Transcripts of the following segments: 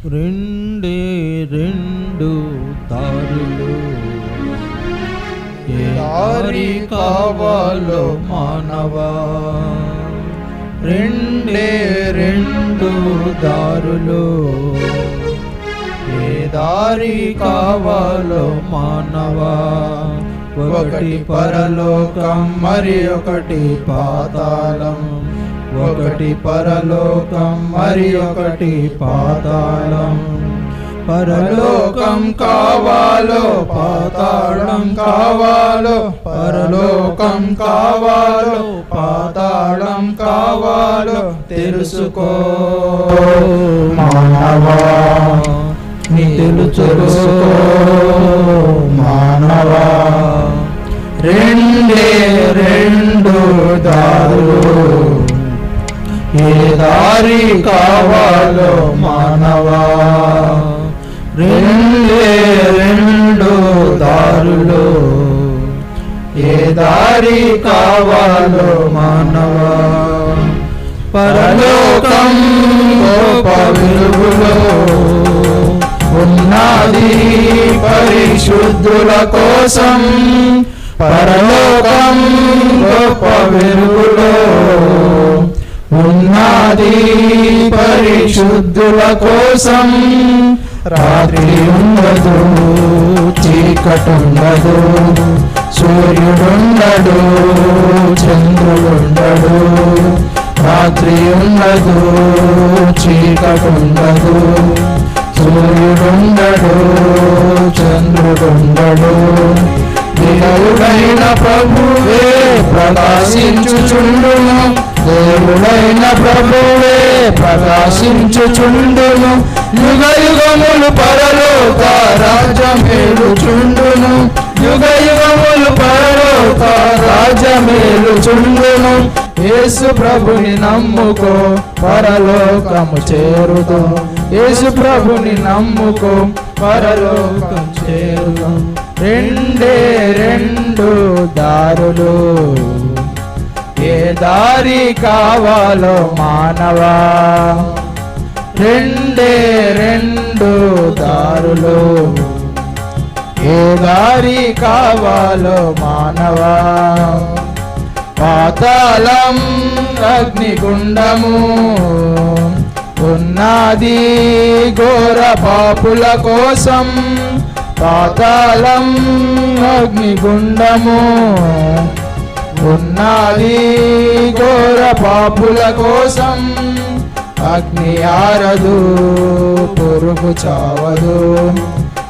రెండే రెండు దారులు, ఏ దారి కావాలో మానవా. రెండే రెండు దారులు, ఏ దారి కావాలో మానవా. ఒకటి పరలోకం మరి ఒకటి పాతాళం, ఒకటి పరలోకం మరి ఒకటి పాతాళం. పరలోకం కావాలో పాతాళం కావాలో, పరలోకం కావాలో పాతాళం కావాలో తెలుసుకో మానవా. నీ తెలుసుకో మానవా. రెండే రెండు దారులు, ఏ దారి కావాలో మానవా. రెండే రెండు దారులు, ఏ దారి కావాలో మానవా. పరలోకం గొప్ప వెలుగులో ఉన్నది పరిశుద్ధుల కోసం, పరలోకం గొప్ప వెలుగులో ఉన్నది పరిశుద్ధుల కోసం. రాత్రి ఉండదు, చీకటుండదు, సూర్యుడుండడు, చంద్రుడుండడు. రాత్రి ఉండదు, చీకటుండదు, సూర్యుడుండడు, చంద్రుడుండడు. దేవుడైన ప్రభువే ప్రకాశించుచుండును, దేవుడైన ప్రభువే ప్రకాశించుచుండును. యుగ యుగములు పరలోక రాజ్యమేలుచుండును, యుగ యుగములు పరలోక రాజ్యమేలుచుండును. యేసు ప్రభుని నమ్ముకో పరలోకము చేరుదు, యేసు ప్రభుని నమ్ముకో పరలోకం చేరుదు. రెండే రెండు దారులు, ఏ దారి కావాలో మానవా. రెండే రెండు దారులు, ఏ దారి కావాలో మానవా. పాతాళం అగ్నిగుండము ఉన్నది ఘోర పాపుల కోసం, పాతాళం అగ్నిగుండము ఉన్నది ఘోర పాపుల కోసం. అగ్ని ఆరదు, పురుగు చావదు,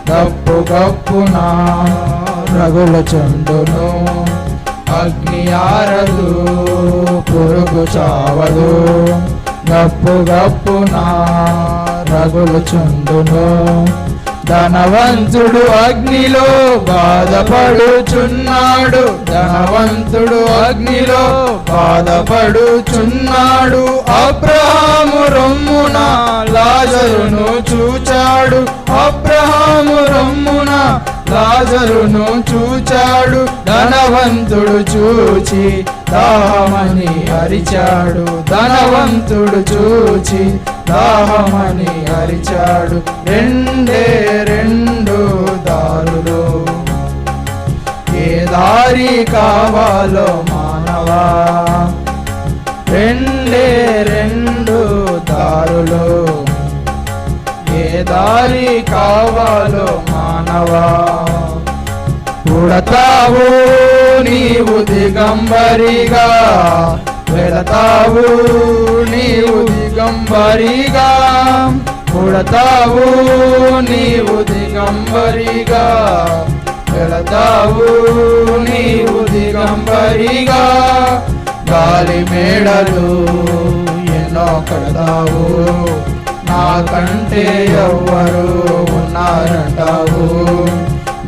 గప్పు గప్పున రగులుచుండును. అగ్ని ఆరదు, పురుగు చావదు, గప్పు గప్పున రగులుచుండును. ధనవంతుడు అగ్నిలో బాధపడుచున్నాడు, ధనవంతుడు అగ్నిలో బాధపడుచున్నాడు. అబ్రహాము రొమ్మున లాజరును చూచాడు, అబ్రహాము రొమ్మున లాజరును చూచాడు. ధనవంతుడు చూచి దాహమని అరిచాడు, ధనవంతుడు చూచి దాహమని అరిచాడు. రెండే రెండు దారులు, ఏ దారి కావాలో మానవా. రెండే రెండు దారులు, ఏ దారి కావాలో మానవా. పుడతావు నీవు దిగంబరిగా, వెళతావు నీవు దిగంబరిగా, పుడతావు నీవు దిగంబరిగా, వెళతావు నీవు దిగంబరిగా. గాలి మేడలు ఎన్నో కడతావు, నాకంటే ఎవ్వరు ఉన్నారంటావు.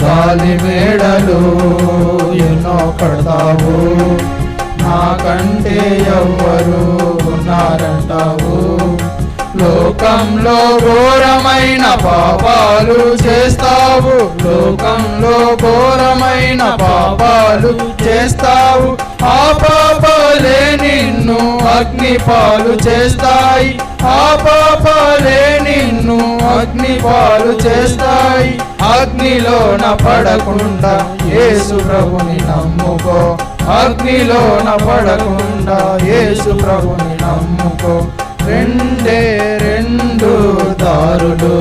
గాలి మేడలు ఎన్నో కడతావు, నాకంటే ఎవ్వరు ఉన్నారంటావు. లోకంలో ఘోరమైన పాపాలు చేస్తావు, లోకంలో ఘోరమైన పాపాలు చేస్తావు. ఆ పాపాలే నిన్ను అగ్ని పాలు చేస్తాయి, ఆ పాపాలే నిన్ను అగ్ని పాలు చేస్తాయి. అగ్నిలోన పడకుండా యేసు ప్రభుని నమ్ముకో, అగ్నిలోన పడకుండా యేసు ప్రభుని నమ్ముకో. రెండే రెండు దారులు,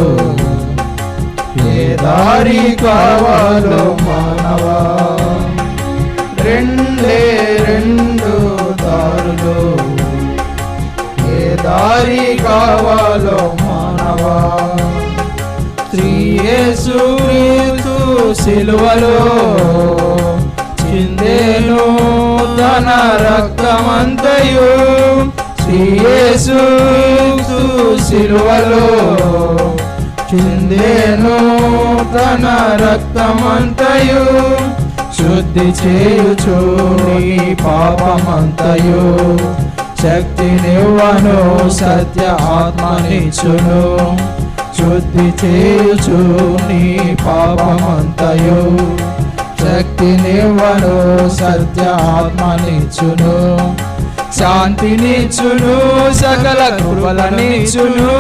ఏ దారి కావాలో మానవా, రెండే రెండు దారులు, ఏ దారి కావాలో మానవా. శ్రీ యేసు క్రీస్తు సిలువలో చిందేను తన రక్తమంతయు, శ్రీ యేసు క్రీస్తు సిలువలో చిందేను తన రక్తమంతయు, శుద్ధి చేయుచు నీ పాపమంతయు. శక్తినివ్వను సత్య ఆత్మనిచ్చును, శుద్ధి చేయుచు నీ పాపమంతయు. శక్తినివ్వను సత్య ఆత్మనిచ్చును, శాంతినిచ్చును సకల కృపలనిచ్చును,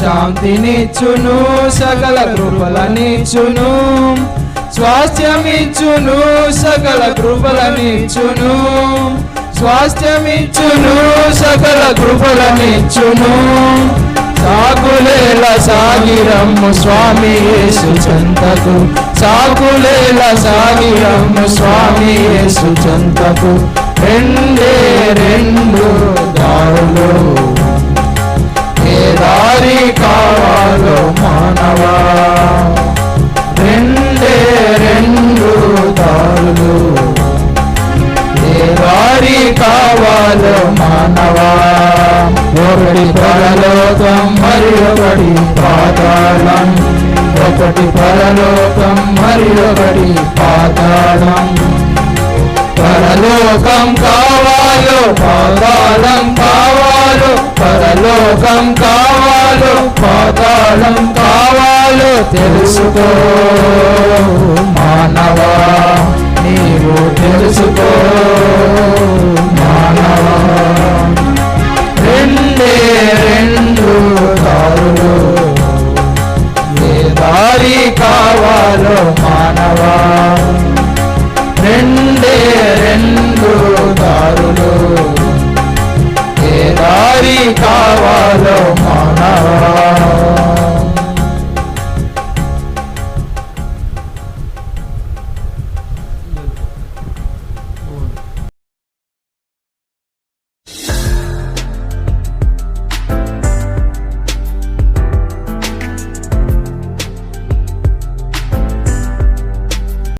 శాంతినిచ్చును సకల కృపలనిచ్చును, స్వాస్థ్యమిచ్చును సకల కృపలనిచ్చును, స్వాస్థ్యమిచ్చును సకల కృపలనిచ్చును. సాకులేల సాగిరమ్ము స్వామి యేసు చెంతకు, సాకులేల సాగిరమ్ము స్వామి యేసు చెంతకు. రెండే రెండు దారులు, ఏ దారి కావాలో మానవా, రెండే రెండు దారులు, ఏ దారి కావాలో మానవా. ఒకటి పరలోకం మరి ఒకటి పాతాళం, ఒకటి పరలోకం మరి ఒకటి పాతాళం. పరలోకం కావాలో పాతాళం కావాలో, పరలోకం కావాలో పాతాళం కావాలో తెలుసుకో మానవా, నీవు తెలుసుకో మానవా. రెండే రెండు దారులు, ఏ దారి కావాలో మానవా.